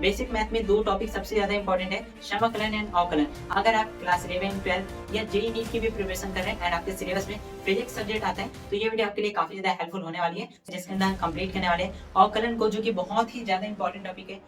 Basic math में दो topic सबसे ज्यादा इंपॉर्टेंट है, समाकलन एंड अवकलन। अगर आप क्लास 11 12 या जेईई नीट की भी प्रिपरेशन कर रहे हैं एंड आपके सिलेबस में फिजिक्स सब्जेक्ट आता है तो ये वीडियो आपके लिए काफी ज्यादा हेल्पफुल होने वाली है, जिसके अंदर हम कंप्लीट करने वाले हैं अवकलन को, जो कि बहुत ही ज्यादा इंपॉर्टेंट टॉपिक है।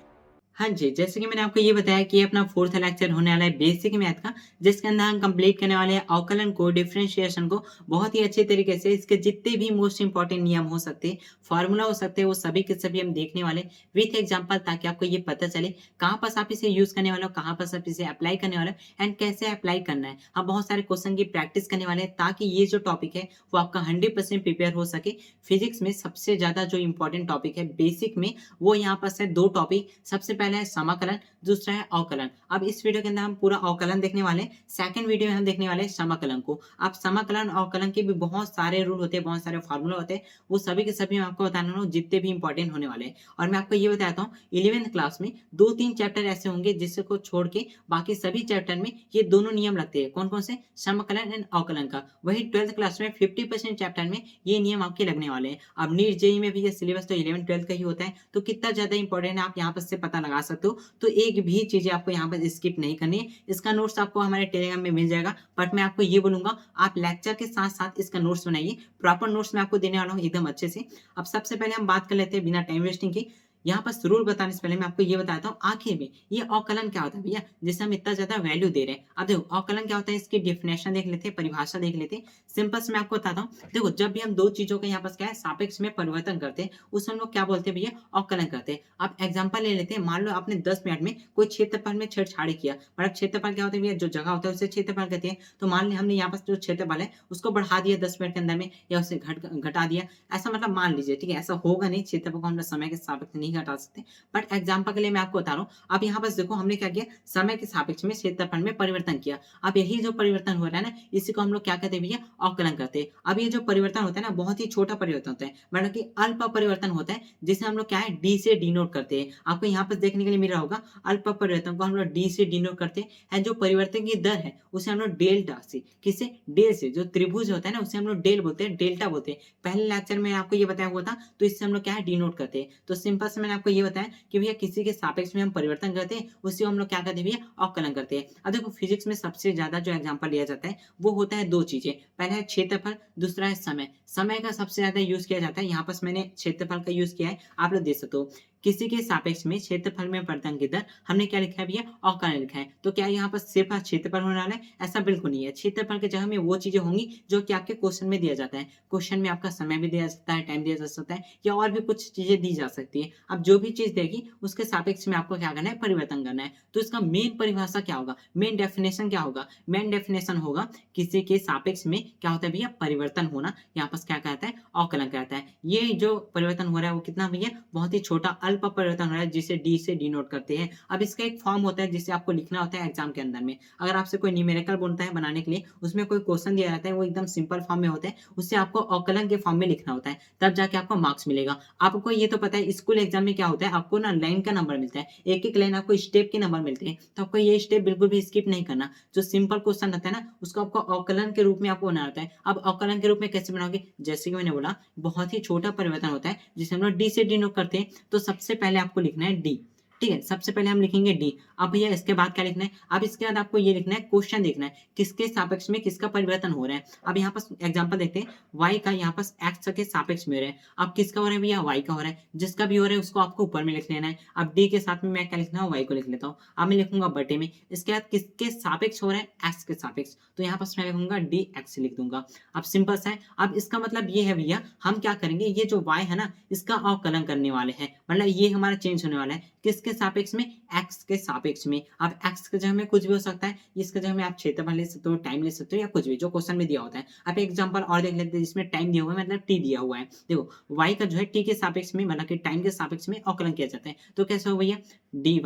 हाँ जी, जैसे कि मैंने आपको ये बताया कि ये अपना 4th लेक्चर होने वाला है बेसिक मैथ का, जिसके अंदर हम कंप्लीट करने वाले हैं अवकलन को, डिफरेंशिएशन को बहुत ही अच्छे तरीके से। इसके जितने भी मोस्ट इंपोर्टेंट नियम हो सकते हैं, फार्मूला हो सकते हैं, वो सभी के सभी हम देखने वाले विथ एग्जांपल, ताकि आपको ये पता चले कहाँ पर आप इसे यूज़ करने वाले हो, कहाँ पर आप इसे अप्लाई करने वाले हो एंड कैसे अप्लाई करना है। हम बहुत सारे क्वेश्चन की प्रैक्टिस करने वाले हैं, ताकि ये जो टॉपिक है वो आपका 100% प्रिपेयर हो सके। फिजिक्स में सबसे ज़्यादा जो इंपॉर्टेंट टॉपिक है बेसिक में, वो यहाँ पर से 2 टॉपिक। सबसे पहला है समाकलन, दूसरा है अवकलन। अब इस वीडियो के अंदर हम पूरा अवकलन देखने वाले हैं, सेकंड वीडियो में हम देखने वाले हैं समाकलन को। अब समाकलन अवकलन के भी बहुत सारे रूल होते हैं, बहुत सारे फार्मूला होते हैं, वो सभी के सभी मैं आपको बताने वाला हूँ, जितने भी इंपॉर्टेंट होने वाले हैं। और मैं आपको ये बताता हूँ, 11th क्लास में 2-3 चैप्टर ऐसे होंगे जिसको छोड़ के बाकी सभी चैप्टर में ये दोनों नियम लगते हैं। कौन-कौन से? समाकलन एंड अवकलन का। वही 12th क्लास में 50% चैप्टर में ये नियम आपके लगने वाले हैं। अब नीट जेईई में भी ये सिलेबस तो 11-12 का ही होता है, तो कितना ज़्यादा इंपॉर्टेंट है आप यहाँ पर से पता लगा सकते हो। तो एक भी चीज़ें आपको यहाँ पर स्किप नहीं करनी है। इसका नोट्स आपको हमारे टेलीग्राम में मिल जाएगा, बट मैं आपको ये बोलूँगा, आप लेक्चर के साथ-साथ इसका नोट्स बनाइए। प्रॉपर नोट्स मैं आपको देने वाला हूँ एकदम अच्छे से। अब सबसे पहले हम बात कर लेते हैं बिना टाइम वेस्टिंग के। यहाँ पर रूल बताने से पहले मैं आपको ये बताता हूँ, आखिर में ये अवकलन क्या होता है भैया, जिसे हम इतना ज़्यादा वैल्यू दे रहे हैं। अब देखो अवकलन क्या होता है, इसकी डेफिनेशन देख लेते हैं, परिभाषा देख लेते हैं। सिंपल से मैं आपको बताता हूँ। देखो, जब भी हम 2 चीज़ों का यहाँ पर क्या है, सापेक्ष में परिवर्तन करते हैं, उसे हम लोग क्या बोलते हैं भैया, अवकलन करते हैं। अब एग्जांपल ले लेते हैं, मान लो आपने 10 मिनट में कोई क्षेत्रफल में छेड़छाड़ी किया। मतलब क्षेत्रफल क्या होता है भैया, जो जगह होता है उसे क्षेत्रफल कहते हैं। तो मान लें हमने यहाँ पर जो क्षेत्रफल है उसको बढ़ा दिया 10 मिनट के अंदर में, या उसे घटा दिया। ऐसा मतलब मान लीजिए, ठीक है, ऐसा होगा नहीं, क्षेत्रफल को हम लोग समय के सापेक्ष नहीं घटा सकते। बट एग्जांपल के लिए मैं आपको बता रहा हूँ। अब यहाँ पर देखो, हमने क्या किया, समय के सापेक्ष में क्षेत्रफल में परिवर्तन किया। अब यही जो परिवर्तन हो रहा है ना, इसी को हम लोग क्या कहते हैं भैया, अवकलन करते हैं। अब ये जो परिवर्तन होता है ना, बहुत ही छोटा परिवर्तन होता है, मतलब कि अल्प परिवर्तन होता है, जिसे हम लोग क्या है, डी से डिनोट करते हैं। आपको यहाँ पर देखने के लिए मिल रहा होगा, अल्प परिवर्तन को हम लोग डी से डिनोट करते हैं। एंड जो परिवर्तन की दर है उसे हम लोग डेल्टा से, किससे, डेल से, जो त्रिभुज होता है ना उसे हम लोग डेल बोलते हैं, डेल्टा बोलते हैं। पहले लेक्चर में आपको ये बताया हुआ था, तो इससे हम लोग क्या है, डिनोट करते हैं। तो सिंपल से मैंने आपको ये बताया कि भैया किसी के सापेक्ष में हम परिवर्तन करते हैं, उसी को हम लोग क्या करते हैं भैया, अवकलन करते हैं। अब देखो, फिजिक्स में सबसे ज्यादा जो एग्जाम्पल लिया जाता है वो होता है 2 चीजें। पहला है क्षेत्रफल, दूसरा है समय। समय का सबसे ज्यादा यूज किया जाता है, यहाँ पर मैंने क्षेत्रफल का यूज किया है, आप लोग देख सकते हो। किसी के सापेक्ष में क्षेत्रफल में परिवर्तन की दर हमने क्या लिखा है भैया, अवकलन लिखा है। तो क्या यहाँ पर सिर्फ क्षेत्रफल होने वाला है? ऐसा बिल्कुल नहीं है। क्षेत्रफल की जगह में वो चीजें होंगी जो कि आपके क्वेश्चन में दिया जाता है। क्वेश्चन में आपका समय भी दिया जा सकता है, टाइम दिया जा सकता है, या और भी कुछ चीजें दी जा सकती है। अब जो भी चीज देगी उसके सापेक्ष में आपको क्या करना है, परिवर्तन करना है। तो इसका मेन परिभाषा क्या होगा, मेन डेफिनेशन क्या होगा? मेन डेफिनेशन होगा, किसी के सापेक्ष में क्या होता है भैया, परिवर्तन होना। यहाँ पर क्या कहता है, अवकलन कहता है। ये जो परिवर्तन हो रहा है वो कितना भैया, बहुत ही छोटा अल्प परिवर्तन हो रहा है, जिसे डी से डिनोट करते हैं। अब इसका एक फॉर्म होता है जिसे आपको लिखना होता है एग्जाम के अंदर में। अगर आपसे कोई न्यूमेरिकल बोलता है बनाने के लिए, उसमें कोई क्वेश्चन दिया जाता है, वो एकदम सिंपल फॉर्म में होता है, उससे आपको अवकलन के फॉर्म में लिखना होता है, तब जाके आपको मार्क्स मिलेगा। आपको ये तो पता है, स्कूल एग्जाम में क्या होता है, आपको ना लाइन का नंबर मिलता है, एक एक लाइन आपको स्टेप के नंबर मिलते हैं। तो आपको ये स्टेप बिल्कुल भी स्किप नहीं करना। जो सिंपल क्वेश्चन रहता है ना, उसको आपको अवकलन के रूप में आपको बनाना होता है। अब अवकलन के रूप में कैसे बनाओगे, जैसे कि मैंने बोला, बहुत ही छोटा परिवर्तन होता है जिसे हम लोग डी से डिनोट करते हैं। तो सबसे पहले आपको लिखना है डी, ठीक है, सबसे पहले हम लिखेंगे डी। अब भैया इसके बाद क्या लिखना है, अब इसके बाद आपको ये लिखना है, क्वेश्चन देखना है किसके सापेक्ष में किसका परिवर्तन हो रहा है। अब यहाँ पर एग्जांपल देखते हैं, y का यहाँ पर x के सापेक्ष में हो रहा है। अब किसका हो रहा है भैया, y का हो रहा है। जिसका भी हो रहा है उसको आपको ऊपर में लिख लेना है। अब d के साथ में मैं क्या लिखना है, y को लिख लेता हूँ। अब मैं लिखूंगा बटे में, इसके बाद किसके सापेक्ष हो रहा है, x के सापेक्ष, तो यहाँ पर मैं लिखूंगा dx लिख दूंगा। अब सिंपल सा है। अब इसका मतलब ये है भैया, हम क्या करेंगे, ये जो y है ना, इसका अवकलन करने वाले हैं, मतलब ये हमारा चेंज होने वाला है किसके सापेक्ष में, x के सापेक्ष में। अब x के जगह में कुछ भी हो सकता है, इसके जगह में आप क्षेत्रफल ले सकते हो, टाइम ले सकते हो, या कुछ भी जो क्वेश्चन में दिया होता है। अब एग्जांपल और देख लेते हैं जिसमें टाइम दिया हुआ है, मतलब t दिया हुआ है। देखो, y का जो है t के सापेक्ष में, मतलब कि टाइम के सापेक्ष में अवकलन किया जाता है। तो कैसे हो भैया, dy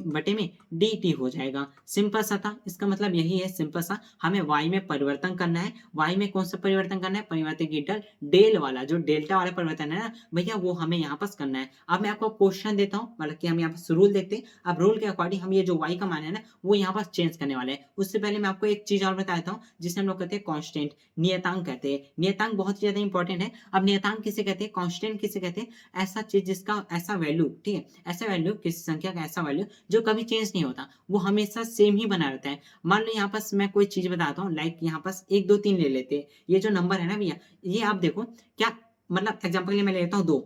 बटे में dt हो जाएगा। सिंपल सा था, इसका मतलब यही है, सिंपल सा, हमें y में परिवर्तन करना है। y में कौन सा परिवर्तन करना है, परिवर्तन की दर डेल वाला, जो डेल्टा वाला परिवर्तन है ना भैया, वो हमें यहाँ पर करना है। अब मैं आपको क्वेश्चन देता हूँ, मतलब कि हम यहाँ पर रूल देखते हैं। अब रूल के अकॉर्डिंग हम ये जो y का मान है ना, वो यहाँ पर चेंज करने वाले हैं। उससे पहले मैं आपको एक चीज और बता देता हूँ, जिसे हम लोग कहते हैं कांस्टेंट, नियतांक कहते हैं। नियतांक बहुत ही ज्यादा इंपॉर्टेंट है। अब नियतांक किसे कहते हैं, कांस्टेंट किसे कहते हैं, ऐसा चीज जिसका ऐसा वैल्यू, ठीक है, ऐसा वैल्यू किसी संख्या संख्या का ऐसा वैल्यू जो कभी चेंज नहीं होता, वो हमेशा सेम ही बना रहता है। मान लो यहाँ पास मैं कोई चीज़ बताता हूँ, लाइक यहाँ पास 1, 2, 3 ले लेते हैं। ये जो नंबर है ना भैया, ये आप देखो क्या, मतलब एग्ज़ाम्पल के लिए मैं ले लेता हूँ 2,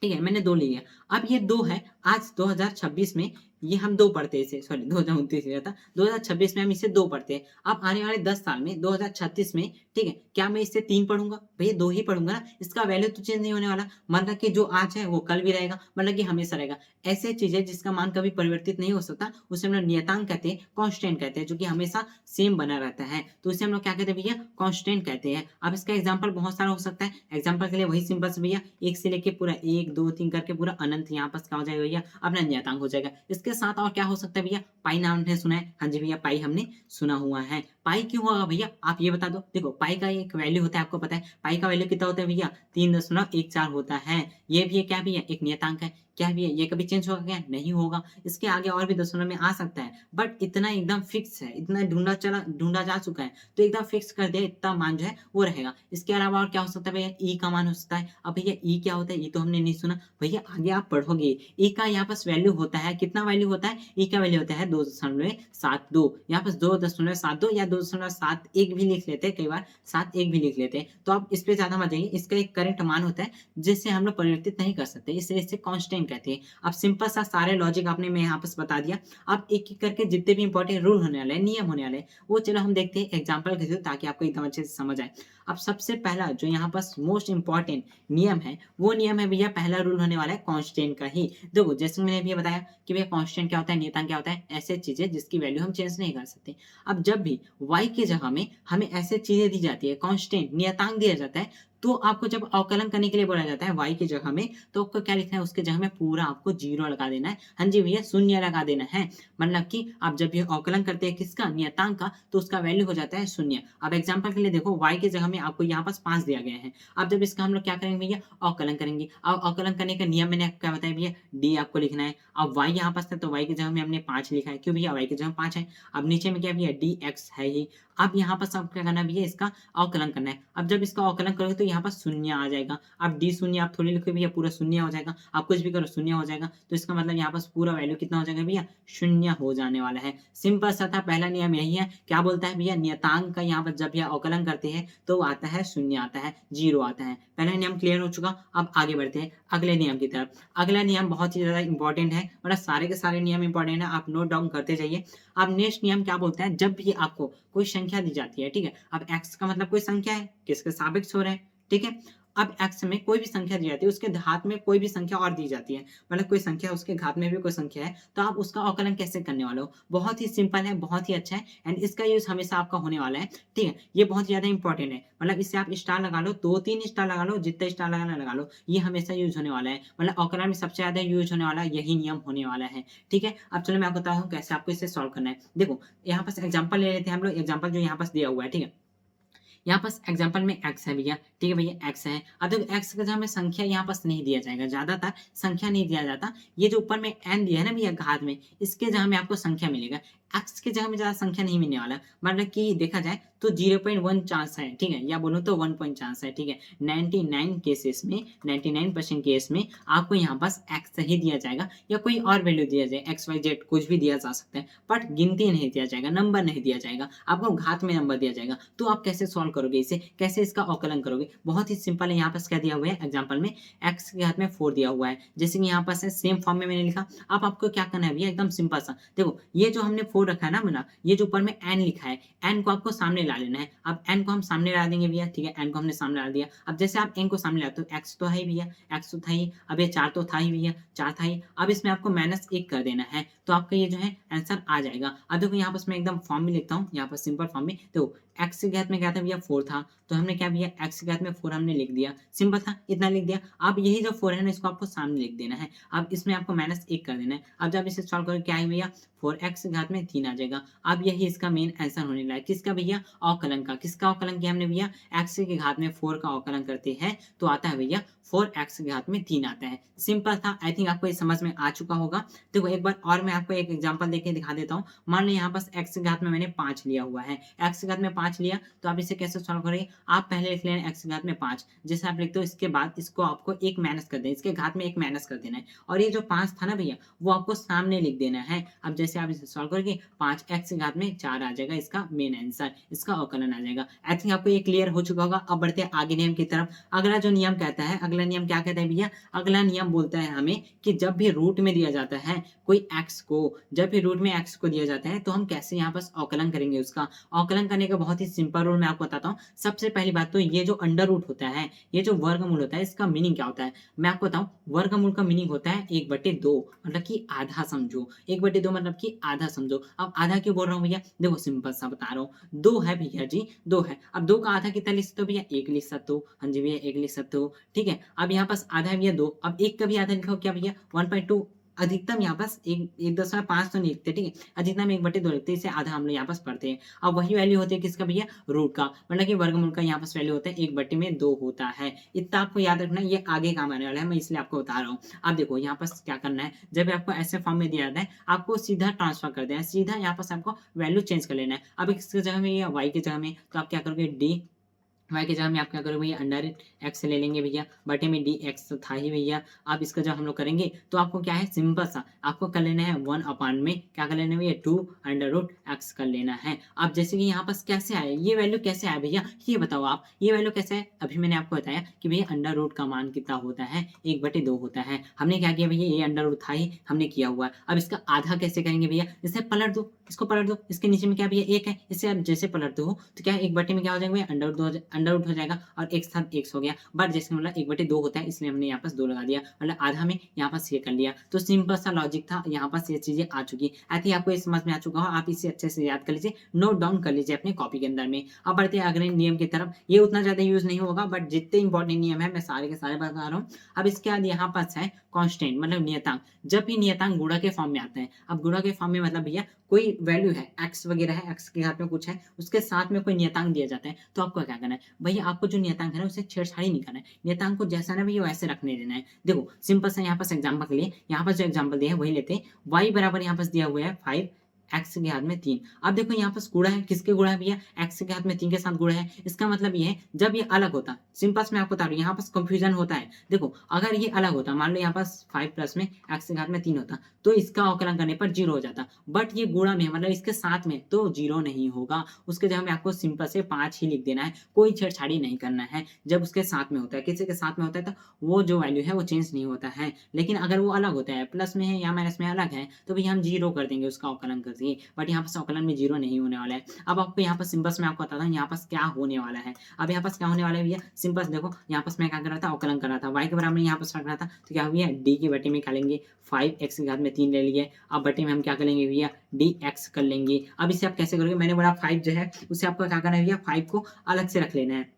ठीक है, मैंने 2 ले लिया। अब ये 2 है, आज 2026 में ये हम 2 पढ़ते हैं इसे, सॉरी 2029 नहीं था, 2026 में हम इसे 2 पढ़ते हैं। अब आने वाले 10 साल में 2036 में, ठीक है, क्या मैं इसे 3 पढ़ूँगा? भैया 2 ही पढ़ूँगा ना, इसका वैल्यू तो चेंज नहीं होने वाला। मतलब कि जो आज है वो कल भी रहेगा, मतलब कि हमेशा रहेगा। ऐसे चीज़ है जिसका मान कभी परिवर्तित नहीं हो सकता, उसे हम लोग नियतांक कहते हैं, कांस्टेंट कहते हैं, जो कि हमेशा सेम बना रहता है। तो इसे हम लोग क्या कहते हैं भैया? कांस्टेंट कहते हैं। अब इसका एग्ज़ाम्पल बहुत सारा हो सकता है। एग्ज़ाम्पल के लिए वही सिंपल से भैया 1 से लेके पूरा 1, 2, 3 करके पूरा अनंत यहाँ पास क्या हो जाएगा भैया? अपना नियतांक हो जाएगा। इसके साथ और क्या हो सकता है भैया? पाई नाम आपने सुना है? हाँ जी भैया, पाई हमने सुना हुआ है। पाई क्यों होगा भैया? आप ये बता दो। देखो पाई का एक वैल्यू होता है, आपको पता है। पाई का वैल्यू कितना होता है भैया? 3.14 होता है। ये भी क्या भैया? एक नियतांक है। क्या भैया ये कभी चेंज होगा क्या? नहीं होगा। इसके आगे और भी दशमलव में आ सकता है, बट इतना एकदम फिक्स है, इतना ढूँढा जा चुका है, तो एकदम फिक्स कर दिया, इतना मान जो है वो रहेगा। इसके अलावा और क्या हो सकता है भैया? ई का मान हो सकता है। अब भैया ई क्या होता है? ई तो हमने नहीं सुना। भैया आगे आप पढ़ोगे, ई का यहाँ पास वैल्यू होता है, कितना वैल्यू होता है? ई का वैल्यू होता है 2.72। यहाँ पास 2.72 या 2.71 भी लिख लेते हैं, कई बार 71 भी लिख लेते हैं। तो आप इस पे ज़्यादा मत जाइए, इसका एक करेक्ट मान होता है, जिसे हम लोग परिवर्तित नहीं कर सकते, इसलिए इसे कांस्टेंट कहते हैं। अब सिंपल सा सारे लॉजिक आपने मैं यहाँ पास बता दिया। अब एक-एक करके जितने भी इंपॉर्टेंट रूल होने वाले हैं, नियम होने वाले हैं, वो चलो हम देखते हैं एग्जांपल के थ्रू, ताकि आपको एकदम अच्छे से समझ आए। अब सबसे पहला जो यहाँ पास मोस्ट इम्पोर्टेंट नियम है, वो नियम है भैया, पहला रूल होने वाला है कांस्टेंट का ही। देखो जैसे मैंने अभी बताया कि भैया कांस्टेंट क्या होता है, नियतांक क्या होता है, ऐसे चीजें जिसकी वैल्यू हम चेंज नहीं कर सकते। अब जब भी y की जगह में हमें ऐसे चीजें दी जाती है, कांस्टेंट नियतांक दिया जाता है, तो आपको जब अवकलन करने के लिए बोला जाता है y की जगह में, तो आपको क्या लिखना है? उसके जगह में पूरा आपको 0 लगा देना है। हाँ जी भैया, शून्य लगा देना है। मतलब कि आप जब ये अवकलन करते हैं किसका? नियतांक का, तो उसका वैल्यू हो जाता है 0। अब एग्जांपल के लिए देखो, y की जगह में आपको यहाँ पास 5 दिया गया है। अब जब इसका हम लोग क्या करेंगे भैया? अवकलन करेंगे। अब अवकलन करने का नियम मैंने आपको क्या बताया भैया? d आपको लिखना है। अब y यहाँ पास था, तो y की जगह में हमने 5 लिखा है। क्यों भैया? y की जगह 5 है। अब नीचे में क्या भैया? dx है ही। अब यहाँ पास आपको क्या करना है भैया? इसका अवकलन करना है। अब जब इसका अवकलन करोगे तो यहाँ पास शून्य आ जाएगा। अब डी शून्य आप थोड़ी लिखोगे भैया, पूरा शून्य हो जाएगा। आप कुछ भी करो शून्य हो जाएगा। तो इसका मतलब यहाँ पास पूरा वैल्यू कितना हो जाएगा भैया? शून्य हो जाने वाला है। सिंपल सा था, पहला नियम यही है। क्या बोलता है भैया? नियतांक का यहाँ पर जब यह अवकलन करते हैं तो आता है शून्य, आता है 0 आता है। पहला नियम क्लियर हो चुका। अब आगे बढ़ते हैं अगले नियम की तरफ। अगला नियम बहुत ही ज्यादा इंपॉर्टेंट है, मतलब सारे के सारे नियम इंपॉर्टेंट है, आप नोट डाउन करते जाइए। अब नेक्स्ट नियम क्या बोलता है? जब भी आपको कोई संख्या दी जाती है, ठीक है, अब x का मतलब कोई संख्या है, किसके सापेक्ष हो रहा है, ठीक है। अब x में कोई भी संख्या दी जाती है, उसके घात में कोई भी संख्या और दी जाती है, मतलब कोई संख्या उसके घात में भी कोई संख्या है, तो आप उसका अवकलन कैसे करने वाले हो? बहुत ही सिंपल है, बहुत ही अच्छा है, एंड इसका यूज हमेशा आपका होने वाला है, ठीक है। ये बहुत ज्यादा इंपॉर्टेंट है, मतलब इससे आप स्टार लगा लो, 2-3 स्टार लगा लो, जितना स्टार लगाना लगा लो, ये हमेशा यूज होने वाला है। मतलब अवकलन में सबसे ज्यादा यूज होने वाला यही नियम होने वाला है, ठीक है। अब चलो मैं आपको बताता हूँ कैसे आपको इसे सॉल्व करना है। देखो यहाँ पास एग्जाम्पल ले लेते हैं हम लोग, एग्जाम्पल जो यहाँ पास दिया हुआ है, ठीक है। यहाँ पास एग्जाम्पल में x है भैया, ठीक है भैया, x है। अब देखो x के जगह में संख्या यहाँ पास नहीं दिया जाएगा, ज्यादातर संख्या नहीं दिया जाता। ये जो ऊपर में n दिया है ना भैया घात में, इसके जगह में आपको संख्या मिलेगा। x के जगह में ज्यादा संख्या नहीं मिलने वाला, मतलब कि देखा जाए तो 0.1 चांस है, ठीक है, या बोलूँ तो 1 पॉइंट चांस है, ठीक है। 99 केसेस में, 99% केस में आपको यहाँ पास x ही दिया जाएगा, या कोई और वैल्यू दिया जाए, XYZ कुछ भी दिया जा सकता है, बट गिनती नहीं दिया जाएगा, नंबर नहीं दिया जाएगा, आपको घात में नंबर दिया जाएगा। तो आप कैसे सॉल्व करोगे इसे, कैसे इसका अवकलन करोगे? बहुत ही सिंपल है। यहाँ पास क्या दिया हुआ है एग्जाम्पल में? x के घात में 4 दिया हुआ है, जैसे कि यहाँ पास है, सेम फॉर्म में मैंने लिखा। अब आपको क्या करना है भैया? एकदम सिंपल सा, देखो ये जो हमने 4 रखा है ना मेरा, ये जो ऊपर में n लिखा है, n को आपको सामने ला लेना है। अब n को हम सामने ला देंगे भैया, ठीक है, n को हमने सामने ला दिया। अब जैसे आप n को सामने लाते हो, x तो है ही भैया, x तो था ही, अब ये 4 तो था ही भैया, 4 था ही। अब इसमें आपको -1 कर देना है, तो आपका ये जो है आंसर आ जाएगा। अब देखो यहाँ पास मैं एकदम फॉर्म में लिखता हूँ, यहाँ पर सिंपल फॉर्म में, तो x के घात में क्या था भैया? 4 था, तो हमने क्या भैया? x के घात में 4 हमने लिख दिया, सिंपल था, इतना लिख दिया। अब यही जो 4 है ना, इसको आपको सामने लिख देना है। अब इसमें आपको -1 कर देना है। अब जब इसे सॉल्व करोगे क्या है भैया? 4x के घात में 3 आ जाएगा। अब यही इसका मेन आंसर होने लगा, किसका भैया? अवकलन का। किसका अवकलन किया हमने भैया? x के घात में 4 का अवकलन करते हैं तो आता है भैया 4x के घात में 3 आता है। सिंपल था, आई थिंक आपको ये समझ में आ चुका होगा। देखो एक बार और मैं आपको एक एग्जांपल देके दिखा देता हूँ। मान लो यहाँ पास x के घात में मैंने 5 लिया हुआ है, x के घात में 5 5 लिया तो आप इसे कैसे सॉल्व करेंगे, आप पहले लिख लेना x की घात में 5, जैसे आप लिखते हो इसके बाद इसको आपको 1 माइनस कर देना, इसके घात में 1 माइनस कर देना है और ये जो 5 था ना भैया वो आपको सामने लिख देना है। अब जैसे आप इसे सॉल्व करोगे 5x की घात में 4 आ जाएगा, इसका मेन आंसर, इसका अवकलन आ जाएगा। आई थिंक आपको ये क्लियर हो चुका होगा। अब बढ़ते हैं आगे नियम की तरफ। अगला जो नियम कहता है, अगला नियम क्या कहता है भैया, अगला नियम बोलता है हमें कि जब भी रूट में दिया जाता है कोई x को, जब भी रूट में x को दिया जाता है तो हम कैसे यहाँ पर अवकलन करेंगे। उसका अवकलन करने का बहुत ही सिंपल रूल मैं आपको बताता हूँ। सबसे पहली बात तो ये जो अंडर रूट होता है, ये जो वर्गमूल होता है, इसका मीनिंग क्या होता है मैं आपको बताऊं। वर्गमूल का मीनिंग होता है 1/2, मतलब कि आधा समझो। 1/2 मतलब कि आधा समझो। अब आधा क्यों बोल रहा हूँ भैया, देखो सिंपल सा बता रहा हूँ। 2 है भैया जी, 2 है। अब 2 का आधा कितना लिख सकते हो भैया, 1 लिख सकते हो। हाँ जी भैया 1 लिख सकते हो, ठीक है। अब यहाँ पास आधा है भैया 2, अब 1 का भी आधा लिखो क्या भैया 1/2। अधिकतम यहाँ पास 1.5 तो नहीं लिखते, ठीक है। अधिकतम 1/2 लिखते हैं, इसे आधा हम लोग यहाँ पास पढ़ते हैं। अब वही वैल्यू होती है किसका भैया, रूट का, मतलब कि वर्गमूल का यहाँ पास वैल्यू होता है 1/2 होता है। इतना आपको याद रखना, ये आगे काम आने वाला है, मैं इसलिए आपको बता रहा हूँ। अब देखो यहाँ पास क्या करना है, जब आपको ऐसे फॉर्म में दिया जाता है आपको सीधा ट्रांसफर कर देना है, सीधा यहाँ पास आपको वैल्यू चेंज कर लेना है। अब इसकी जगह में या वाई की जगह में तो आप क्या करोगे, डी वाई की जगह में आप क्या करोगे भैया, अंडर एक्स ले लेंगे भैया, बटे में डी एक्स तो था ही भैया। अब इसका जब हम लोग करेंगे तो आपको क्या है, सिंपल सा आपको कर लेना है 1 में क्या कर लेना है भैया 2√x कर लेना है। अब जैसे कि यहाँ पास कैसे आया, ये वैल्यू कैसे आया भैया, ये बताओ आप, ये वैल्यू कैसे है। अभी मैंने आपको बताया कि भैया अंडर रूट का मान कितना होता है, 1/2 होता है। हमने क्या किया भैया, ये अंडर रूट था ही, हमने किया हुआ है। अब इसका आधा कैसे करेंगे भैया, इसे पलट दो, इसको पलट दो, इसके नीचे में क्या भैया 1 है, इसे आप जैसे पलटते हो तो क्या 1/2 में क्या हो जाएगा भैया अंडर रूट हो जाएगा और एक साथ x हो गया। बट जैसे मतलब 1/2 होता है इसलिए हमने यहाँ पास 2 लगा दिया, मतलब आधा में यहाँ पास ये कर लिया। तो सिंपल सा लॉजिक था, यहाँ पास ये चीजें आ चुकी। आई थिंक आपको ये समझ में आ चुका हो, आप इसे अच्छे से याद कर लीजिए, नोट डाउन कर लीजिए अपने कॉपी के अंदर में। अब बढ़ते हैं अगले नियम की तरफ। ये उतना ज्यादा यूज नहीं होगा बट जितने इंपॉर्टेंट नियम है मैं सारे के सारे बता रहा हूँ। अब इसके बाद यहाँ पास है कांस्टेंट, मतलब नियतांक। जब भी नियतांक गुणा के फॉर्म में आते हैं, अब गुणा के फॉर्म में मतलब भैया कोई वैल्यू है x वगैरह है, x के घात में कुछ है, उसके साथ में कोई नियतांक दिया जाता है तो आपको क्या करना है भैया, आपको जो नियतांक है ना उसे छेड़छाड़ी नहीं करना है, नियतांक को जैसा ना भैया वैसे रखने देना है। देखो सिंपल सा यहाँ पास एग्जांपल के लिए, यहाँ पास जो एग्जांपल दिया है वही लेते हैं। y बराबर यहाँ पास दिया हुआ है 5, x के घात में 3। अब देखो यहाँ पास गुणा है, किसके गुणा है भैया, x के घात में 3 के साथ गुणा है। इसका मतलब ये है जब ये अलग होता, सिंपल मैं आपको बता रहा हूँ, यहाँ पास कंफ्यूजन होता है। देखो अगर ये अलग होता, मान लो यहाँ पास 5 प्लस में x के घात में 3 होता तो इसका अवकलन करने पर 0 हो जाता, बट ये गुणा में मतलब इसके साथ में तो 0 नहीं होगा। उसके जगह में आपको सिंपल से 5 ही लिख देना है, कोई छेड़छाड़ी नहीं करना है। जब उसके साथ में होता है, किसी के साथ में होता है तो वो जो वैल्यू है वो चेंज नहीं होता है। लेकिन अगर वो अलग होता है, प्लस में है या माइनस में अलग है, तो भैया हम 0 कर देंगे, उसका अवकलन कर देंगे। बट यहाँ पास अवकलन में 0 नहीं होने वाला है। अब आपको यहाँ पर सिंपल्स में आपको बताता हूँ यहाँ पास क्या होने वाला है। अब यहाँ पास क्या होने वाला है भैया, सिंपल्स देखो यहाँ पास मैं क्या कर रहा था, अवकलन कर रहा था, y के बराबर यहाँ पास रख रहा था तो क्या हुआ, d के बटे में क्या लेंगे 5x के घात में 3 ले लिए। अब बटे में हम क्या करेंगे भैया dx कर लेंगे। अब इसे आप कैसे करोगे, मैंने बोला 5 जो है उसे आपको क्या करना है भैया, 5 को अलग से रख लेना है,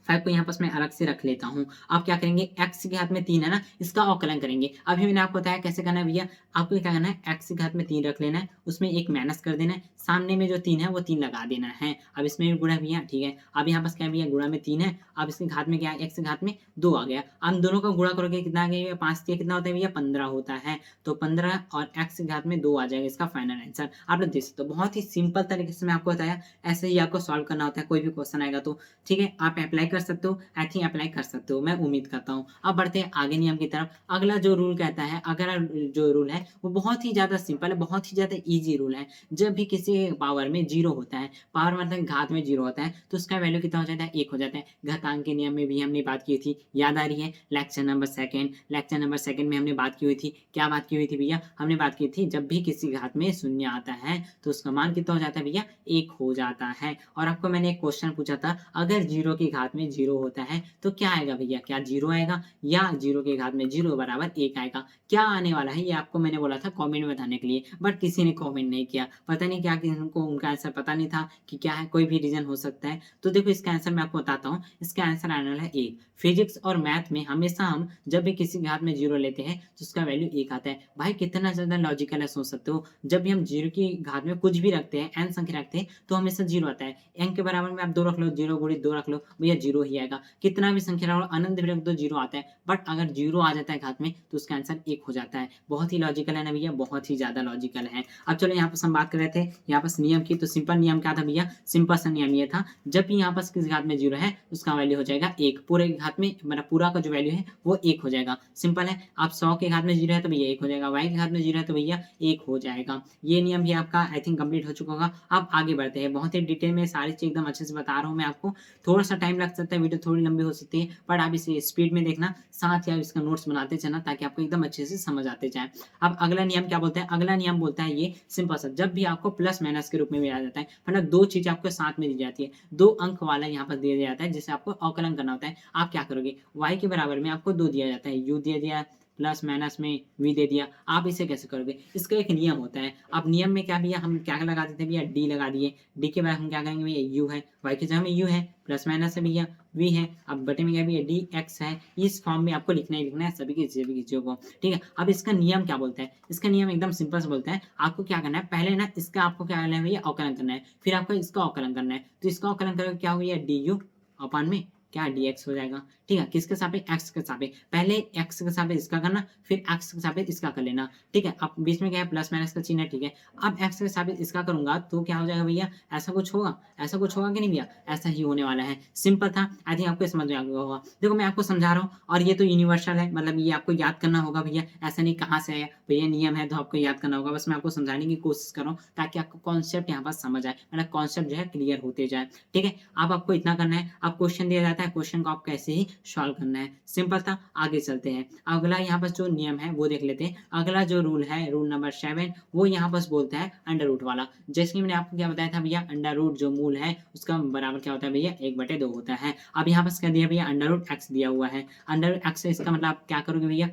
5 को यहाँ पास मैं अलग से रख लेता हूँ। आप क्या करेंगे, x के घात में 3 है ना, इसका अवकलन करेंगे। अभी मैंने आपको बताया कैसे करना है भैया, आपको क्या करना है, x के घात में 3 रख लेना है, उसमें 1 माइनस कर देना है, सामने में जो 3 है वो 3 लगा देना है। अब इसमें भी गुणा भैया, ठीक है। अब यहाँ पास क्या भैया, गुणा में 3 है, अब इसके घात में क्या है, x के घात में 2 आ गया। अब दोनों का गुणा करोगे कितना आ गया, 5 कितना होता है भैया 15 होता है। तो 15 और x के घात में 2 आ जाएगा, इसका फाइनल आंसर आप लोग देख सकते हो। बहुत ही सिंपल तरीके से मैं आपको बताया, ऐसे ही आपको सॉल्व करना होता है कोई भी क्वेश्चन आएगा तो, ठीक है। आप अप्लाई कर सकते हो, आई थिंक अप्लाई कर सकते हो, मैं उम्मीद करता हूँ। अब बढ़ते हैं आगे नियम की तरफ। अगला जो रूल कहता है, अगला जो रूल है वो बहुत ही ज्यादा सिंपल है, बहुत ही ज्यादा इजी रूल है। जब भी किसी पावर में 0 होता है, पावर मतलब घात में 0 होता है तो उसका वैल्यू कितना हो जाता है, 1 हो जाता है। घातांक के नियम में भी हमने बात की थी, याद आ रही है, लेक्चर नंबर 2 में हमने बात की हुई थी। क्या बात की हुई थी भैया, हमने बात की थी जब भी किसी घात में शून्य आता है तो उसका मान कितना हो जाता है भैया, 1 हो जाता है। और आपको मैंने एक क्वेश्चन पूछा था, अगर 0 की घात में 0 होता है तो क्या आएगा भैया, क्या 0 आएगा या 0 के घात में 0 बराबर 1 आएगा। क्या आने वाला है ये आपको मैंने बोला था कमेंट में बताने के लिए, बट किसी ने कमेंट नहीं किया, पता नहीं क्या, उनको उनका आंसर पता नहीं था कि क्या है, कोई भी रीजन हो सकता है। तो देखो इसका आंसर मैं आपको बताता हूँ, इसका आंसर आने वाला है 1। फिजिक्स और मैथ में हमेशा हम जब भी किसी घात में 0 लेते हैं तो उसका वैल्यू 1 आता है। भाई कितना ज्यादा लॉजिकल है, सोच सकते हो। जब भी हम 0 की घात में कुछ भी रखते हैं, n संख्या रखते हैं तो हमेशा 0 आता है। n के बराबर में आप 2 रख लो, 0 गुणित 2 रख लो, भैया 0 जीरो ही आएगा। कितना भी संख्या रहो अनंत भी रख दो जीरो आता है, बट अगर जीरो आ जाता है घात में तो उसका आंसर 1 हो जाता है। बहुत ही लॉजिकल है ना भैया, बहुत ही ज़्यादा लॉजिकल है। अब चलो यहाँ पर हम बात कर रहे थे यहाँ पर नियम की, तो सिंपल नियम क्या था भैया, सिंपल सा नियम ये था, जब भी यहाँ पर किस घात में जीरो है उसका वैल्यू हो जाएगा 1, पूरे के घात में मतलब पूरा का जो वैल्यू है वो 1 हो जाएगा। सिंपल है। आप 100 के घात में जीरो है तो भैया 1 हो जाएगा, y के घात में जीरो है तो भैया 1 हो जाएगा। ये नियम भी आपका आई थिंक कंप्लीट हो चुका होगा। अब आगे बढ़ते हैं, बहुत ही डिटेल में सारी चीज एकदम अच्छे से बता रहा हूँ मैं आपको। थोड़ा सा टाइम लग सकता है, वीडियो थोड़ी लंबी हो सकती है, पर आप इसे स्पीड में देखना, साथ ही आप इसका नोट्स बनाते चलना ताकि आपको एकदम अच्छे से समझ आते जाए। अब अगला नियम क्या बोलता है, अगला नियम बोलता है ये सिंपल सा, जब भी आपको प्लस माइनस के रूप में दिया जाता है, मतलब दो चीज आपको साथ में दी जाती है, 2 अंक वाला यहाँ पर दिया जाता है जिसे आपको अवकलन करना होता है, आप क्या करोगे, y के बराबर में आपको 2 दिया जाता है, u दे दिया प्लस माइनस में v दे दिया, आप इसे कैसे करोगे, इसका एक नियम होता है। अब नियम में क्या भैया, हम क्या लगा देते हैं भैया, d लगा दिए, d के बाद हम क्या करेंगे भैया, u है, y की जगह में u है, प्लस माइनस है भैया v है, अब बटे में क्या भैया dx है। इस फॉर्म में आपको लिखना ही लिखना है सभी की चीजों को, ठीक है। अब इसका नियम क्या बोलता है, इसका नियम एकदम सिंपल से बोलता है, आपको क्या करना है, पहले ना इसका आपको क्या करना है भैया, अवकलन करना है, फिर आपको इसका अवकलन करना है। तो इसका अवकलन करोगे क्या हो भैया, du अपॉन में क्या dx हो जाएगा, ठीक है। किसके सापेक्ष, x के सापेक्ष, पहले x के सापेक्ष इसका करना, फिर x के सापेक्ष इसका कर लेना, ठीक है। अब बीच में क्या है, प्लस माइनस का चिन्ह है, ठीक है। अब x के सापेक्ष इसका करूंगा तो क्या हो जाएगा भैया, ऐसा कुछ होगा, ऐसा कुछ होगा कि नहीं भैया, ऐसा ही होने वाला है। सिंपल था, आई थिंक आपको समझ में आ गया होगा। देखो मैं आपको समझा रहा हूँ, और ये तो यूनिवर्सल है, मतलब ये आपको याद करना होगा भैया, ऐसा नहीं कहाँ से है भैया, नियम है तो आपको याद करना होगा। बस मैं आपको समझाने की कोशिश कर रहा हूँ ताकि आपको कॉन्सेप्ट यहाँ पर समझ आए, मतलब कॉन्सेप्ट जो है क्लियर होते जाए, ठीक है। अब आपको इतना करना है, अब क्वेश्चन दिया जाता है, क्वेश्चन को आप कैसे ही सॉल्व करना है, सिंपल था। आगे चलते हैं, अगला यहाँ पर जो नियम है वो देख लेते हैं। अगला जो रूल है, रूल नंबर 7, वो यहाँ पर बोलता है अंडर रूट वाला। जैसे कि मैंने आपको क्या बताया था भैया, अंडर रूट जो मूल है उसका बराबर क्या होता है भैया, 1/2 होता है। अब यहाँ पर क्या दिया भैया, अंडर रूट एक्स दिया हुआ है, अंडर रूट एक्स, इसका मतलब आप क्या करोगे भैया,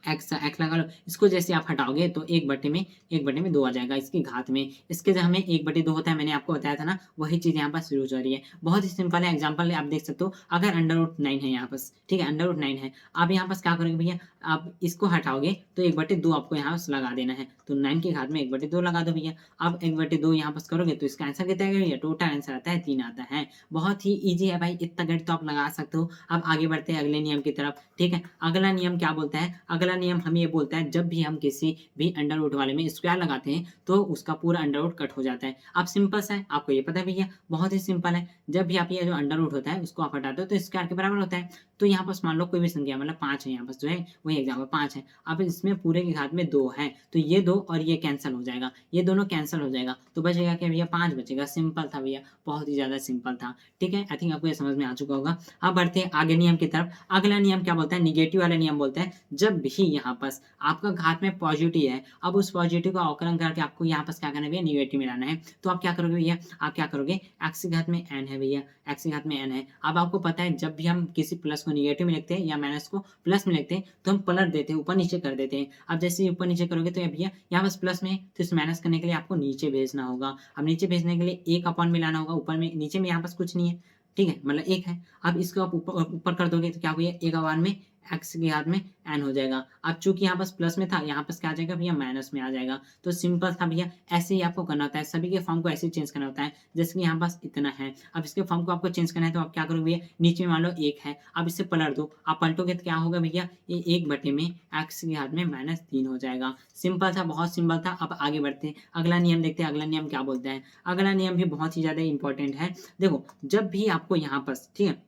एक्स एक्स लगा लो, इसको जैसे आप हटाओगे तो 1/2 आ जाएगा इसकी घात में, इसके जगह में 1/2 होता है, मैंने आपको बताया था ना, वही चीज यहाँ पर यूज हो रही है। बहुत ही सिंपल है, एग्जांपल आप देख सकते हो, अगर अंडर रूट 9 है यहाँ पर, ठीक है, अंडर रूट 9 है, आप यहाँ पर क्या करोगे भैया, आप इसको हटाओगे तो 1/2 आपको यहाँ पर लगा देना है, तो 9 की घात में 1/2 लगा दो भैया। अब 1/2 यहाँ पर करोगे तो इसका आंसर कितना है भैया, टोटल आंसर आता है 3 आता है। बहुत ही ईजी है भाई, इतना गणित तो आप लगा सकते हो। अब आगे बढ़ते हैं अगले नियम की तरफ, ठीक है। अगला नियम क्या बोलता है, अगला नियम हमें ये बोलता है, जब भी हम किसी भी अंडर रूट वाले में स्क्वायर लगाते हैं तो उसका पूरा अंडर रूट कट हो जाता है। अब सिंपल सा है, आपको ये पता है भैया, बहुत ही सिंपल है, जब भी आप ये जो अंडर रूट होता है उसको आप हटाते हो तो स्क्वायर के बराबर होता है। तो यहाँ पर मान लो कोई भी संख्या, मतलब 5 है, यहाँ पर जो है वही एग्जाम्पल 5 है, अब इसमें पूरे की घात में 2 है, तो ये 2 और ये कैंसिल हो जाएगा, ये दोनों कैंसिल हो जाएगा, तो बचेगा क्या भैया, 5 बचेगा। सिंपल था भैया, बहुत ही ज्यादा सिंपल था, ठीक है। आई थिंक आपको ये समझ में आ चुका होगा। अब बढ़ते हैं आगे नियम की तरफ। अगला नियम क्या बोलता है, निगेटिव वाला नियम बोलता है, जब भी यहाँ पर आपका घात में पॉजिटिव है, अब उस पॉजिटिव का अवकलन करके आपको यहाँ पर क्या करना है भैया, निगेटिव में लाना है, तो आप क्या करोगे भैया, आप क्या करोगे, एक्स की घात में n है भैया, एक्स की घात में n है। अब आपको पता है जब भी हम किसी प्लस को निगेटिव में लिखते हैं या माइनस को प्लस में लिखते हैं तो हम पलट देते हैं, ऊपर नीचे कर देते हैं। अब जैसे ऊपर नीचे करोगे तो भैया यहाँ बस प्लस में, तो इस माइनस करने के लिए आपको नीचे भेजना होगा। अब नीचे भेजने के लिए 1 अपॉन में लाना होगा, ऊपर में, नीचे में यहाँ पास कुछ नहीं है, ठीक है, मतलब 1 है। अब इसको आप ऊपर ऊपर कर दोगे तो क्या हो गया, 1 अपॉन में एक्स की घात में n हो जाएगा। अब चूंकि यहाँ पास प्लस में था, यहाँ पास क्या आ जाएगा भैया, माइनस में आ जाएगा। तो सिंपल था भैया, ऐसे ही आपको करना होता है, सभी के फॉर्म को ऐसे ही चेंज करना होता है। जैसे कि यहाँ पास इतना है, अब इसके फॉर्म को आपको चेंज करना है तो आप क्या करोगे भैया, नीचे में मान लो 1 है, अब इससे पलट दो, आप पलटोगे तो क्या होगा भैया, ये 1 में एक्स की घात में -3 हो जाएगा। सिंपल था, बहुत सिंपल था। अब आगे बढ़ते हैं, अगला नियम देखते हैं, अगला नियम क्या बोलता है। अगला नियम भी बहुत ही ज्यादा इंपॉर्टेंट है। देखो जब भी आपको यहाँ पास, ठीक है,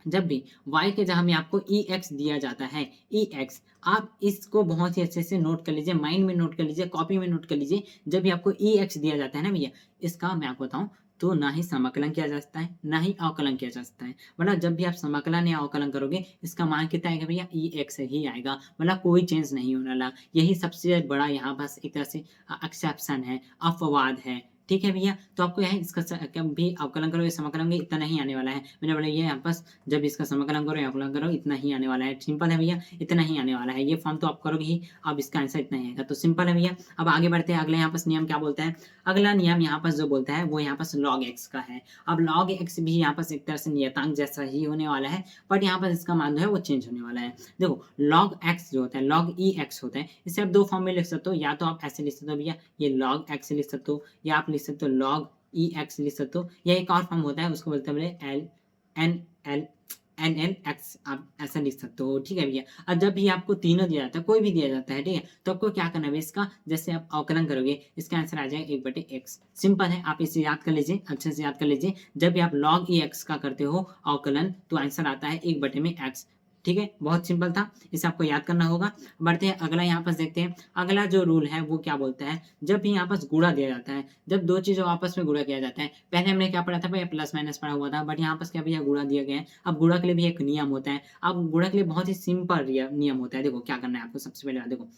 जब भी y के जगह में आपको ex दिया जाता है, ex, आप इसको बहुत ही अच्छे से नोट कर लीजिए, माइंड में नोट कर लीजिए, कॉपी में नोट कर लीजिए। जब भी आपको ex दिया जाता है ना भैया, इसका मैं आपको बताऊं, तो ना ही समाकलन किया जा सकता है ना ही अवकलन किया जा सकता है। मतलब जब भी आप समाकलन या अवकलन करोगे, इसका मान कितना आएगा भैया, ex ही आएगा, मतलब कोई चेंज नहीं होने वाला। यही सबसे बड़ा यहाँ पास एक तरह से एक्सेप्शन है, अपवाद है, ठीक है भैया। तो आपको यहाँ इसका भी अवकलन करो या समाकलन करो, इतना नहीं आने वाला है। मैंने बोला ये यहाँ पास जब इसका समाकलन करो या अवकलन करो, इतना ही आने वाला है। सिंपल है भैया, इतना ही आने वाला है। ये फॉर्म तो आप करोगे ही, अब इसका आंसर इतना ही आएगा। तो सिंपल है भैया। अब आगे बढ़ते हैं, अगला यहाँ पास नियम क्या बोलता है। अगला नियम यहाँ पास जो बोलता है वो यहाँ पास log x का है। अब log x भी यहाँ पास एक तरह से नियतांक जैसा ही होने वाला है, बट यहाँ पर इसका मान जो है वो चेंज होने वाला है। देखो log x जो होता है, log ex होता है, इसे आप दो फॉर्म में लिख सकते हो, या तो आप ऐसे लिख सकते हो भैया, ये log x लिख सकते हो, या आप लिख सकते हो log ex लिख सकते हो, या एक और फॉर्म होता है उसको बोलते हैं एल एन NNX आप ऐसा लिख सकते हो, ठीक है भैया। अब जब भी आपको तीनों दिया जाता है, कोई भी दिया जाता है, ठीक है, तो आपको क्या करना है इसका, जैसे आप अवकलन करोगे, इसका आंसर आ जाएगा 1/x। सिंपल है, आप इसे याद कर लीजिए, अच्छे से याद कर लीजिए। जब भी आप log EX का करते हो अवकलन, तो आंसर आता है 1/x, ठीक है, बहुत सिंपल था, इसे आपको याद करना होगा। बढ़ते हैं अगला, यहाँ पर देखते हैं अगला जो रूल है वो क्या बोलता है। जब भी यहाँ पर गुणा दिया जाता है, जब दो चीजों आपस में गुणा किया जाता है, पहले हमने क्या पढ़ा था भैया, प्लस माइनस पढ़ा हुआ था, बट यहाँ पर क्या भैया गुणा दिया गया है। अब गुणा के लिए भी एक नियम होता है। अब गुणा के लिए बहुत ही सिंपल नियम होता है। देखो क्या करना है आपको, सबसे पहले देखो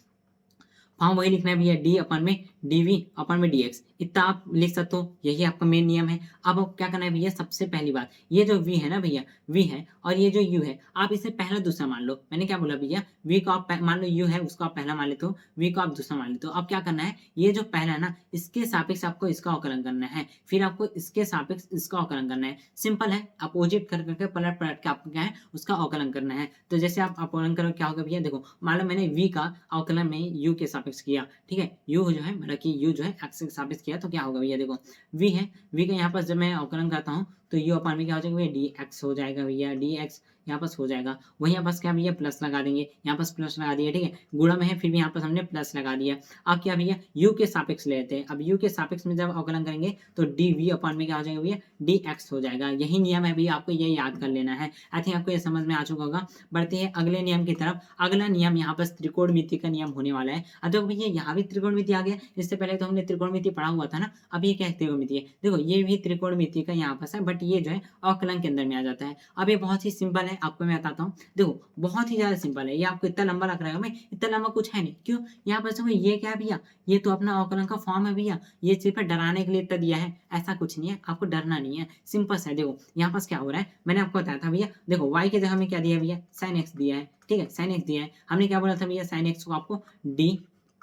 फॉर्म वही लिखना है भैया, डी अपन में डीवी अपन में डीएक्स, इतना आप लिख सकते हो, यही आपका मेन नियम है। अब क्या करना है भैया, सबसे पहली बात, ये जो वी है ना भैया, वी है, और ये जो यू है, आप इसे पहला दूसरा मान लो। मैंने क्या बोला भैया, वी को आप मान लो, यू है उसको आप पहला मान लेते हो, वी को आप दूसरा मान लेते हो। अब क्या करना है, ये जो पहला है ना, इसके सापेक्ष आपको इसका अवकलन करना है, फिर आपको इसके सापेक्ष इसका अवकलन करना है। सिंपल है, अपोजिट कर करके पलट पलट के आपको क्या है, उसका अवकलन करना है। तो जैसे आप अवकलन करो, क्या होगा भैया, देखो मान लो मैंने वी का अवकलन में यू के सापेक्ष किया, ठीक है, यू जो है मतलब कि यू जो है एक्स के सापेक्ष किया, तो क्या होगा भैया, देखो वी है, वी का यहाँ पर जब मैं अवकलन करता हूँ, तो यू अपान में क्या हो जाएगा भैया, डी एक्स हो जाएगा भैया, डी एक्स यहाँ पास हो जाएगा। वहीं यहाँ पास क्या भैया, प्लस लगा देंगे, यहाँ पास प्लस लगा दिया, ठीक है, गुणा में है, फिर भी यहाँ पास हमने प्लस लगा दिया। अब क्या भैया, यू के सापेक्ष लेते हैं। अब यू के सापेक्ष में जब अवकलन करेंगे, तो डी वी अपान में क्या हो जाएगा भैया, डी एक्स हो जाएगा। यही नियम है भैया, आपको ये याद कर लेना है। आई थिंक आपको ये समझ में आ चुका होगा। बढ़ते हैं अगले नियम की तरफ। अगला नियम यहाँ पर त्रिकोणमिति का नियम होने वाला है। अब देखो भैया, यहाँ भी त्रिकोणमिति आ गया, इससे पहले तो हमने त्रिकोणमिति पढ़ा हुआ था ना। अब ये क्या है, त्रिकोणमिति है। देखो ये भी त्रिकोणमिति का यहाँ पर है, बट ये जो है अवकलन के अंदर में आ जाता है। अब ये बहुत ही सिंपल है, आपको मैं बताता हूँ। देखो बहुत ही ज्यादा सिंपल है, ये आपको इतना लंबा लग रहा है, मैं इतना लंबा कुछ है नहीं, क्यों, यहाँ पर देखो ये क्या है भैया, ये तो अपना अवकलन का फॉर्म है भैया, ये सिर्फ डराने के लिए इतना दिया है, ऐसा कुछ नहीं है, आपको डरना नहीं है, सिंपल है। देखो यहाँ पास क्या हो रहा है, मैंने आपको बताया था भैया, देखो y के जगह में क्या दिया भैया, sin x दिया है, ठीक है, sin x दिया है। हमने क्या बोला था भैया, sin x को आपको d,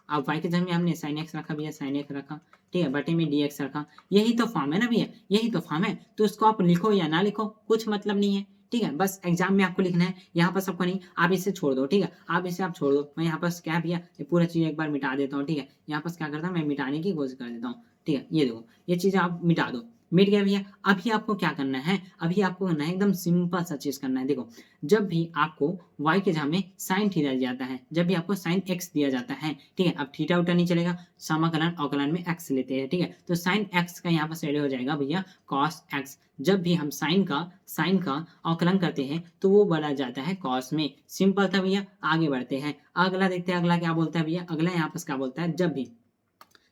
अब y के जगह में हमने sin x रखा भैया, sin x रखा, ठीक है, बटे में dx रखा। यही तो फॉर्म है ना भैया, यही तो फॉर्म है, तो इसको आप लिखो या ना लिखो कुछ मतलब नहीं है, ठीक है, बस एग्जाम में आपको लिखना है, यहाँ पर सबको नहीं, आप इसे छोड़ दो, ठीक है, आप इसे आप छोड़ दो। मैं यहाँ पर क्या भैया, ये पूरा चीज एक बार मिटा देता हूँ, ठीक है, यहाँ पर क्या करता हूँ, मैं मिटाने की कोशिश कर देता हूँ, ठीक है, ये देखो ये चीजें आप मिटा दो, मिट गया भैया। अभी आपको क्या करना है, अभी आपको करना है एकदम सिंपल सा चीज करना है। देखो जब भी आपको y के जगह में साइन थीटा दिया जाता है, जब भी आपको साइन x दिया जाता है, ठीक है, अब थीटा उटा नहीं चलेगा, समाकलन अवकलन में x लेते हैं, ठीक है, तो साइन x का यहाँ पर रेडी हो जाएगा भैया कॉस x। जब भी हम साइन का अवकलन करते हैं, तो वो बदल जाता है कॉस में। सिंपल था भैया, आगे बढ़ते हैं, अगला देखते हैं, अगला क्या बोलता है भैया, अगला यहाँ पर क्या बोलता है, जब भी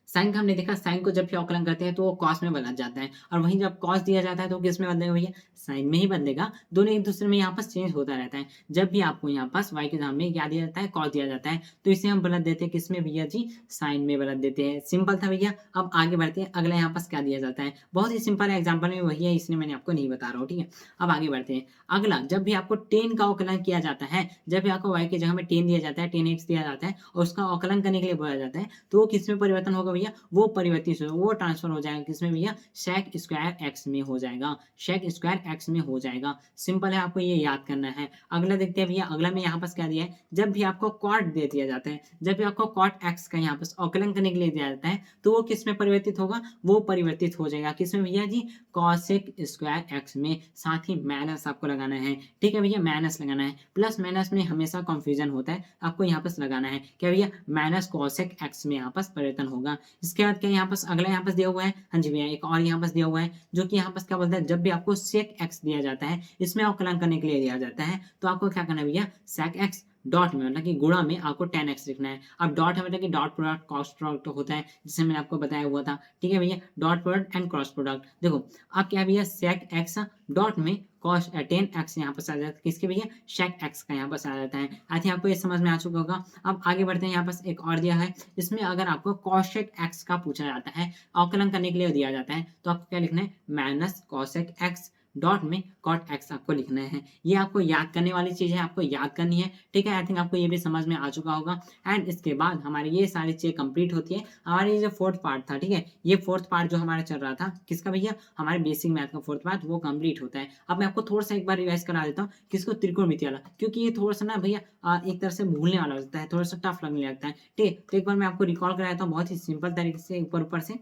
साइन का हमने देखा, साइन को जब भी अवकलन करते हैं तो वो कॉस में बदल जाता है, और वहीं जब कॉस दिया जाता है तो किस में बदलेगा भैया, साइन में ही बदलेगा। दोनों एक दूसरे में यहाँ पर चेंज होता रहता है। जब भी आपको यहाँ पास y के दाम में क्या दिया जाता है, कॉस दिया जाता है, तो इसे हम बदल देते हैं किस में भैया जी, साइन में बदल देते हैं। सिंपल था भैया। अब आगे बढ़ते हैं, अगला यहाँ पास क्या दिया जाता है, बहुत ही सिंपल है, एग्जाम्पल में वही है, इसलिए मैंने आपको नहीं बता रहा हूँ, ठीक है। अब आगे बढ़ते हैं, अगला जब भी आपको टेन का अवकलन किया जाता है, जब भी आपको y की जगह में टेन दिया जाता है, टेन एक्स दिया जाता है, और उसका अवकलन करने के लिए बोला जाता है, तो वो किस में परिवर्तन होगा भैया, वो वो ट्रांसफर हो जाएगा किसमें भैया, sec स्क्वायर एक्स में हो जाएगा, sec स्क्वायर एक्स में हो जाएगा। सिंपल है, आपको ये याद करना है। अगला देखते हैं भैया, अगला में यहाँ पास क्या दिया है, जब भी आपको कॉट दे दिया जाता है, जब भी आपको कॉट एक्स का यहाँ पास अवकलन करने के लिए दिया जाता है, तो वो किस में परिवर्तित होगा, वो परिवर्तित हो जाएगा किसमें भैया जी, कॉसेक स्क्वायर एक्स में। साथ ही माइनस आपको लगाना है, ठीक है भैया, माइनस लगाना है। प्लस माइनस में हमेशा कंफ्यूजन होता है, आपको यहाँ पास लगाना है क्या भैया, माइनस कॉसेक एक्स में यहाँ पास परिवर्तन होगा। इसके बाद क्या यहाँ पास अगला यहाँ पास दिया हुआ है, हाँ जी भैया, एक और यहाँ पास दिया हुआ है, जो कि यहाँ पास क्या बोलता है, जब भी आपको सेक एक्स दिया जाता है, इसमें अवकलन करने के लिए दिया जाता है, तो आपको क्या करना है भैया, सेक एक्स डॉट में मतलब कि गुणा में आपको tan x लिखना है। अब डॉट है मतलब कि डॉट प्रोडक्ट क्रॉस प्रोडक्ट होता है, जिसे मैंने आपको बताया हुआ था, ठीक है भैया, dot product and cross product. देखो अब क्या भैया, सेक एक्स डॉट में कॉस 10x यहाँ पर आ जाता है, किसके भैया, शेक एक्स का यहाँ पर आ जाता है। आई थिंक आपको ये समझ में आ चुका होगा। अब आगे बढ़ते हैं, यहाँ पास एक और दिया है, इसमें अगर आपको कॉशेक एक्स का पूछा जाता है, अवकलन करने के लिए दिया जाता है, तो आपको क्या लिखना है, माइनस कॉशेक एक्स डॉट में कॉट एक्स आपको लिखना है। ये आपको याद करने वाली चीज है, आपको याद करनी है, ठीक है। आई थिंक आपको ये भी समझ में आ चुका होगा। एंड इसके बाद हमारी ये सारी चीजें कंप्लीट होती है। हमारी जो फोर्थ पार्ट था, ठीक है, ये फोर्थ पार्ट जो हमारा चल रहा था, किसका भैया, हमारे बेसिक मैथ का फोर्थ पार्ट, वो कंप्लीट होता है। अब मैं आपको थोड़ा सा एक बार रिवाइज करा देता हूँ, किसको, त्रिकोणमिति वाला, क्योंकि ये थोड़ा सा ना भैया एक तरह से भूलने वाला होता है, थोड़ा सा टफ लगने लगता है, ठीक है। तो एक बार मैं आपको रिकॉल करा देता हूँ बहुत ही सिंपल तरीके से, ऊपर ऊपर से।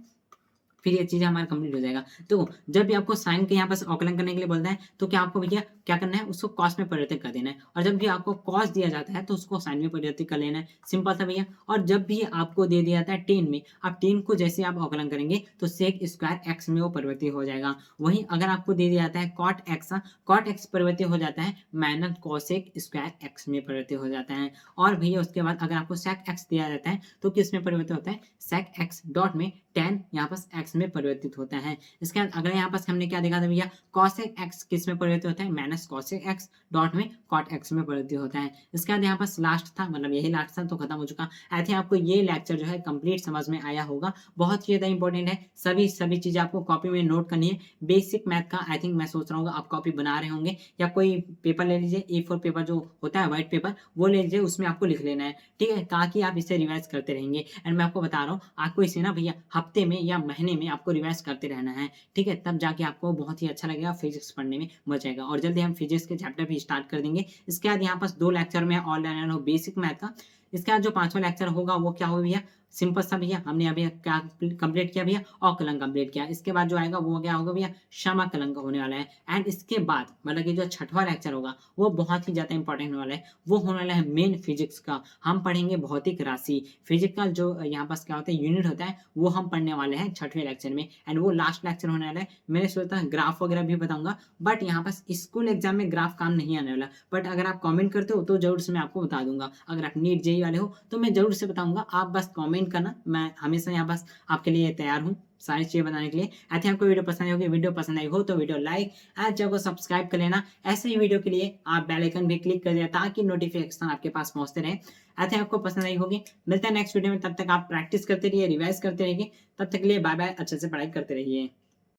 फिर ये चीज़ हमारा कंप्लीट हो जाएगा। तो जब भी आपको साइन के यहाँ पास आकलन करने के लिए बोलता है, तो क्या आपको भैया क्या करना है, उसको कॉस में परिवर्तित कर देना है। और जब भी आपको कॉस दिया जाता है, तो उसको साइन में परिवर्तित कर लेना है। सिंपल था भैया। और जब भी आपको दे दिया जाता है tan में, आप tan को जैसे आप आकलन करेंगे, तो sec स्क्वायर x में वो परिवर्तित हो जाएगा। वहीं अगर आपको दे दिया जाता है cot x परिवर्तित हो जाता है माइनस cosec स्क्वायर x में परिवर्तित हो जाता है। और भैया उसके बाद अगर आपको sec x दिया जाता है, तो किस में परिवर्तित होता है, sec x डॉट में tan यहाँ पास x में परिवर्तित होता है। इसके बाद अगर यहाँ पास हमने क्या देखा था भैया, cosec x किस में परिवर्तित होता है, माइनस cosec x डॉट में cot x में परिवर्तित होता है। इसके बाद यहाँ पास लास्ट था, मतलब यही लास्ट था, तो खत्म हो चुका। आई थिंक आपको ये लेक्चर जो है कंप्लीट समझ में आया होगा। बहुत ही ज़्यादा इंपॉर्टेंट है, सभी चीज़ें आपको कॉपी में नोट करनी है। बेसिक मैथ का आई थिंक मैं सोच रहा हूँ आप कॉपी बना रहे होंगे, या कोई पेपर ले लीजिए, A4 पेपर जो होता है व्हाइट पेपर, वो ले लीजिए, उसमें आपको लिख लेना है, ठीक है, ताकि आप इसे रिवाइज करते रहेंगे। एंड मैं आपको बता रहा हूँ, आपको इसे ना भैया हफ्ते में या महीने में आपको रिवाइज करते रहना है, ठीक है, तब जाके आपको बहुत ही अच्छा लगेगा, फिजिक्स पढ़ने में मजा आएगा। और जल्दी हम फिजिक्स के चैप्टर भी स्टार्ट कर देंगे। इसके बाद यहाँ पास 2 लेक्चर में ऑनलाइन हो बेसिक मैथ का। इसके बाद जो 5वां लेक्चर होगा वो क्या होगा भैया, सिंपल सा भैया, हमने अभी क्या कंप्लीट किया भैया, अवकलन कंप्लीट किया। इसके बाद जो आएगा वो क्या होगा भैया, समाकलन का होने वाला है। एंड इसके बाद मतलब कि जो 6वां लेक्चर होगा वो बहुत ही ज़्यादा इंपॉर्टेंट होने वाला है, वो होने वाला है मेन फिजिक्स का। हम पढ़ेंगे भौतिक राशि, फिजिक्स का जो यहाँ पास क्या होता है यूनिट होता है, वो हम पढ़ने वाले हैं 6वें लेक्चर में। एंड वो लास्ट लेक्चर होने वाला है। मैंने सोचा ग्राफ वगैरह भी बताऊंगा, बट यहाँ पास स्कूल एग्जाम में ग्राफ काम नहीं आने वाला। बट अगर आप कमेंट करते हो तो जरूर से मैं आपको बता दूंगा। अगर आप नीट जेई वाले हो तो मैं जरूर से बताऊंगा, आप बस कमेंट करना, मैं हमेशा यहाँ बस आपके लिए तैयार हूँ सारी चीज़ें बताने के लिए। आई थिंक आपको वीडियो पसंद आई होगी। वीडियो पसंद आई हो तो वीडियो लाइक एंड चैनल को सब्सक्राइब कर लेना। ऐसे ही वीडियो के लिए आप बेल आइकन भी क्लिक कर देना, ताकि नोटिफिकेशन आपके पास पहुंचते रहे। आई थिंक आपको पसंद आई होगी। मिलते हैं नेक्स्ट वीडियो में, तब तक आप प्रैक्टिस करते रहिए, रिवाइज करते रहिए। तब तक के लिए बाय बाय, अच्छे से पढ़ाई करते रहिए।